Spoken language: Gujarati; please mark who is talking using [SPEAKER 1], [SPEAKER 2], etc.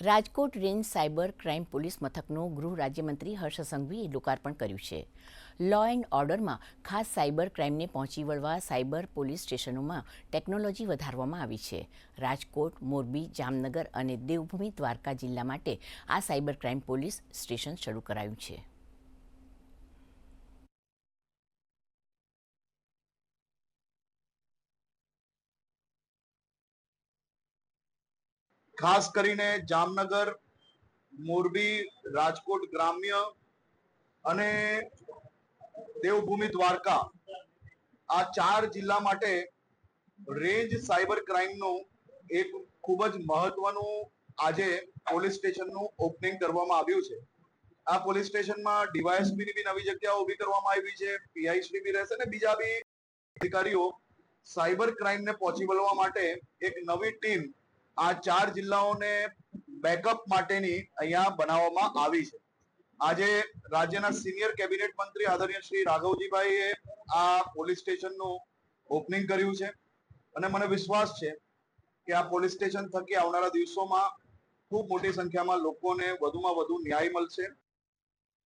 [SPEAKER 1] Rajkot range cyber crime police મથકનું ગૃહ રાજ્યમંત્રી હર્ષ સંઘવીએ લોકાર્પણ કર્યું છે. લો એન્ડ ઓર્ડરમાં ખાસ સાયબર ક્રાઇમને પહોંચી વળવા સાયબર પોલીસ સ્ટેશનોમાં ટેકનોલોજી વધારવામાં આવી છે. રાજકોટ, મોરબી, જામનગર અને દેવભૂમિ દ્વારકા જિલ્લા માટે આ સાયબર ક્રાઇમ પોલીસ સ્ટેશન શરૂ કરાયું છે.
[SPEAKER 2] ખાસ કરીને જામનગર, મોરબી, રાજકોટ ગ્રામ્ય અને દેવભૂમિ દ્વારકા આ 4 જિલ્લા માટે રેન્જ સાયબર ક્રાઇમનું એક ખૂબ જ મહત્વનું આજે પોલીસ સ્ટેશનનું ઓપનિંગ કરવામાં આવ્યું છે. આ પોલીસ સ્ટેશનમાં ડીવાયએસપીની બી નવી જગ્યા ઊભી કરવામાં આવી છે, પીઆઈશ્રી બી રહેશે ને બીજા બી અધિકારીઓ સાયબર ક્રાઇમને પહોંચી વળવા માટે એક નવી ટીમ આ 4 જિલ્લાઓને બેકઅપ માટેની અહીંયા બનાવવામાં આવી છે. આજે રાજ્યના સિનિયર કેબિનેટ મંત્રી આદરણીય શ્રી રાઘવજીભાઈએ આ પોલીસ સ્ટેશનનું ઓપનિંગ કર્યું છે અને મને વિશ્વાસ છે કે આ પોલીસ સ્ટેશન થકી આવનારા દિવસોમાં ખૂબ મોટી સંખ્યામાં લોકોને વધુમાં વધુ ન્યાય મળશે.